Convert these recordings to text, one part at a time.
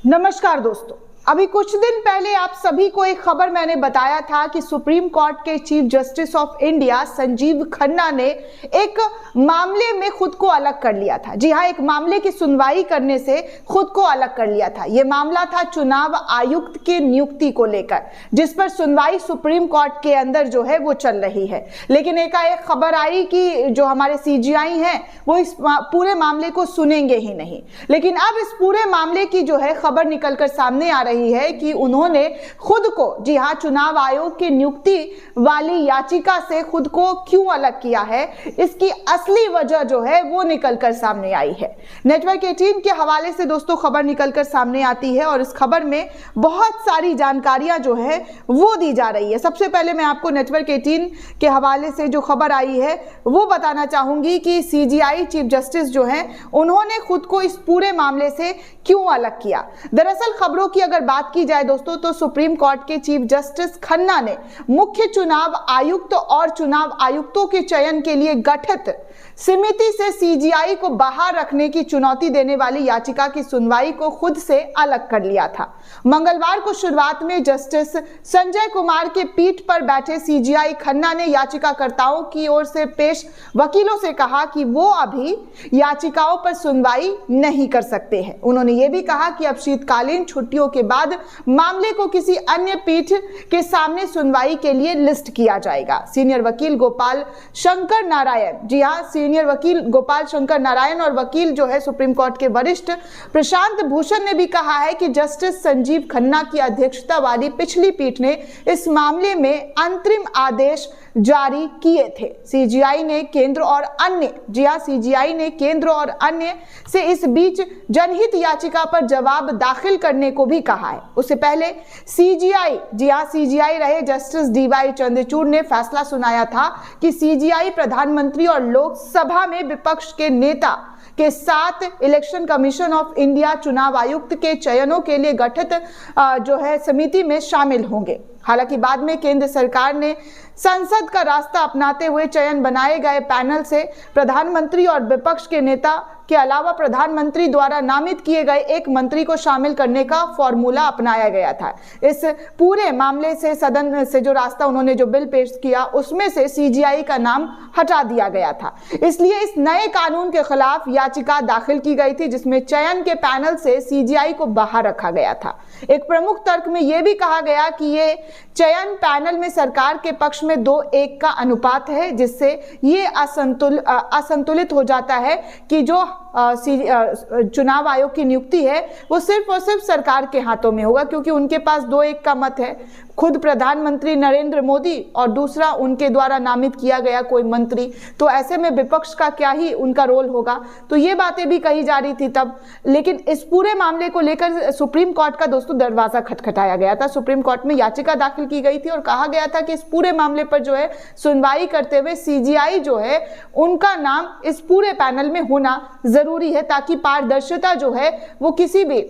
नमस्कार दोस्तों, अभी कुछ दिन पहले आप सभी को एक खबर मैंने बताया था कि सुप्रीम कोर्ट के chief justice of India Sanjeev Khanna ने एक मामले में खुद को अलग कर लिया था। जी हाँ, एक मामले की सुनवाई करने से खुद को अलग कर लिया था। यह मामला था चुनाव आयुक्त की नियुक्ति को लेकर, जिस पर सुनवाई सुप्रीम कोर्ट के अंदर जो है वो चल रही है। लेकिन एकाएक खबर आई कि जो हमारे सीजीआई हैं वो इस पूरे मामले को सुनेंगे ही नहीं। लेकिन अब इस पूरे मामले की जो है खबर निकलकर सामने आ रही है कि उन्होंने खुद को, जी हां, चुनाव आयोग की नियुक्ति वाली याचिका से खुद को क्यों अलग किया है, इसकी असली वजह जो है वो निकलकर सामने आई है। नेटवर्क 18 के हवाले से दोस्तों खबर निकलकर सामने आती है और इस खबर में बहुत सारी जानकारियां जो है वो दी जा रही है। सबसे पहले मैं आपको नेटवर्क 18 के हवाले से जो खबर आई है वो बताना चाहूंगी कि सीजीआई चीफ जस्टिस जो है उन्होंने खुद को इस पूरे मामले से क्यों अलग किया। दरअसल खबरों की अगर बात की जाए दोस्तों तो सुप्रीम कोर्ट के चीफ जस्टिस खन्ना ने मुख्य चुनाव आयुक्त और चुनाव आयुक्तों के चयन के लिए गठित समिति से सीजीआई को बाहर रखने की चुनौती देने वाली याचिका की सुनवाई को खुद से अलग कर लिया था। मंगलवार को शुरुआत में जस्टिस संजय कुमार के पीठ पर बैठे सीजीआई खन्ना ने याचिकाकर्ताओं की ओर से पेश वकीलों से कहा कि वो अभी याचिकाओं पर सुनवाई नहीं कर सकते हैं। उन्होंने ये भी कहा कि अब शीतकालीन छुट्टियों के बाद मामले को किसी अन्य पीठ के सामने सुनवाई के लिए लिस्ट किया जाएगा। सीनियर वकील गोपाल शंकर नारायण, जी हाँ, सीनियर वकील गोपाल शंकर नारायण और वकील जो है सुप्रीम कोर्ट के वरिष्ठ प्रशांत भूषण ने भी कहा है कि जस्टिस संजीव खन्ना की अध्यक्षता वाली पिछली पीठ ने इस मामले में अंतरिम आदेश जारी किए थे। सीजीआई ने केंद्र और अन्य, जी हां, सीजीआई ने केंद्र और अन्य से इस बीच जनहित याचिका पर जवाब दाखिल करने को भी कहा है। उससे पहले सीजीआई, जी हां, सीजीआई रहे जस्टिस डीवाई चंद्रचूड़ ने फैसला सुनाया था कि सीजीआई प्रधानमंत्री और लोकसभा में विपक्ष के नेता के साथ इलेक्शन कमीशन ऑफ इंडिया चुनाव आयुक्त के चयनों के लिए गठित जो है समिति में शामिल होंगे। हालांकि बाद में केंद्र सरकार ने संसद का रास्ता अपनाते हुए चयन बनाए गए पैनल से प्रधानमंत्री और विपक्ष के नेता के अलावा प्रधानमंत्री द्वारा नामित किए गए एक मंत्री को शामिल करने का फॉर्मूला अपनाया गया था। इस पूरे मामले से सदन से जो रास्ता उन्होंने जो बिल पेश किया उसमें से सीजीआई का नाम हटा दिया गया था। इसलिए इस नए कानून के खिलाफ याचिका दाखिल की गई थी जिसमें चयन के पैनल से सीजीआई को बाहर रखा गया था। एक प्रमुख तर्क में यह भी कहा गया कि ये चयन पैनल में सरकार के पक्ष में 2:1 का अनुपात है, जिससे ये असंतुलित हो जाता है कि जो चुनाव आयोग की नियुक्ति है वो सिर्फ और सिर्फ सरकार के हाथों में होगा, क्योंकि उनके पास 2:1 का मत है, खुद प्रधानमंत्री नरेंद्र मोदी और दूसरा उनके द्वारा नामित किया गया कोई मंत्री। तो ऐसे में विपक्ष का क्या ही उनका रोल होगा। तो ये बातें भी कही जा रही थी तब। लेकिन इस पूरे मामले को लेकर सुप्रीम कोर्ट का दोस्तों दरवाजा खटखटाया गया था। सुप्रीम कोर्ट में याचिका दाखिल की गई थी और कहा गया था कि इस पूरे मामले पर जो है सुनवाई करते हुए सीजीआई जो है उनका नाम इस पूरे पैनल में होना जरूरी है, ताकि पारदर्शिता जो है वो किसी भी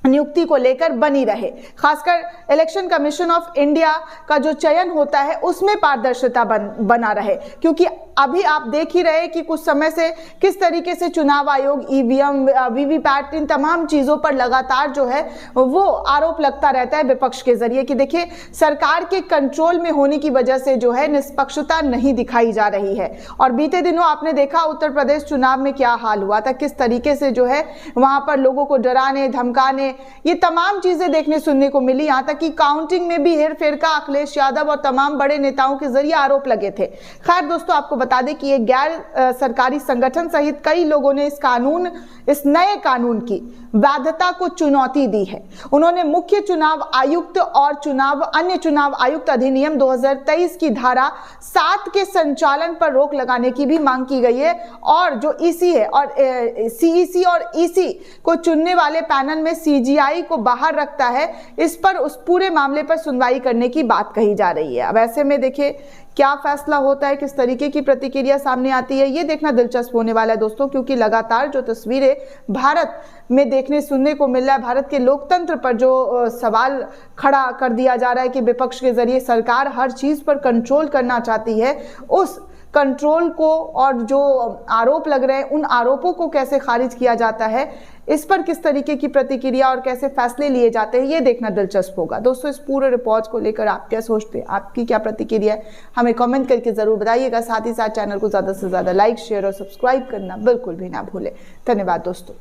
नियुक्ति को लेकर बनी रहे। खासकर इलेक्शन कमीशन ऑफ इंडिया का जो चयन होता है उसमें पारदर्शिता बना रहे, क्योंकि अभी आप देख ही रहे कि कुछ समय से किस तरीके से चुनाव आयोग ईवीएम, वीवीपैट, इन तमाम चीजों पर लगातार जो है वो आरोप लगता रहता है विपक्ष के जरिए कि देखिए सरकार के कंट्रोल में होने की वजह से जो है निष्पक्षता नहीं दिखाई जा रही है। और बीते दिनों आपने देखा उत्तर प्रदेश चुनाव में क्या हाल हुआ था, किस तरीके से जो है वहां पर लोगों को डराने धमकाने, ये तमाम चीजें देखने सुनने को मिली। यहां तक कि काउंटिंग में भी हेरफेर का अखिलेश यादव और तमाम बड़े नेताओं के जरिए आरोप लगे थे। खैर दोस्तों, आपको बता दें कि ये गैर सरकारी संगठन सहित कई लोगों ने इस नए कानून की वैधता को चुनौती दी है। उन्होंने मुख्य चुनाव आयुक्त और अन्य चुनाव आयुक्त अधिनियम 2023 की धारा 7 के संचालन पर रोक लगाने की भी मांग की गई है। और जो ईसी है और सीईसी और ईसी को चुनने वाले पैनल में सीजीआई को बाहर रखता है, इस पर उस पूरे मामले पर सुनवाई करने की बात कही जा रही है। अब ऐसे में देखिए क्या फैसला होता है, किस तरीके की प्रतिक्रिया सामने आती है, ये देखना दिलचस्प होने वाला है दोस्तों, क्योंकि लगातार जो तस्वीरें भारत में देखने सुनने को मिल रहा है, भारत के लोकतंत्र पर जो सवाल खड़ा कर दिया जा रहा है कि विपक्ष के जरिए सरकार हर चीज पर कंट्रोल करना चाहती है, उस कंट्रोल को और जो आरोप लग रहे हैं उन आरोपों को कैसे खारिज किया जाता है, इस पर किस तरीके की प्रतिक्रिया और कैसे फैसले लिए जाते हैं, ये देखना दिलचस्प होगा। दोस्तों, इस पूरे रिपोर्ट को लेकर आप क्या सोचते हैं, आपकी क्या प्रतिक्रिया है, हमें कमेंट करके जरूर बताइएगा। साथ ही साथ चैनल को ज़्यादा से ज़्यादा लाइक, शेयर और सब्सक्राइब करना बिल्कुल भी ना भूलें। धन्यवाद दोस्तों।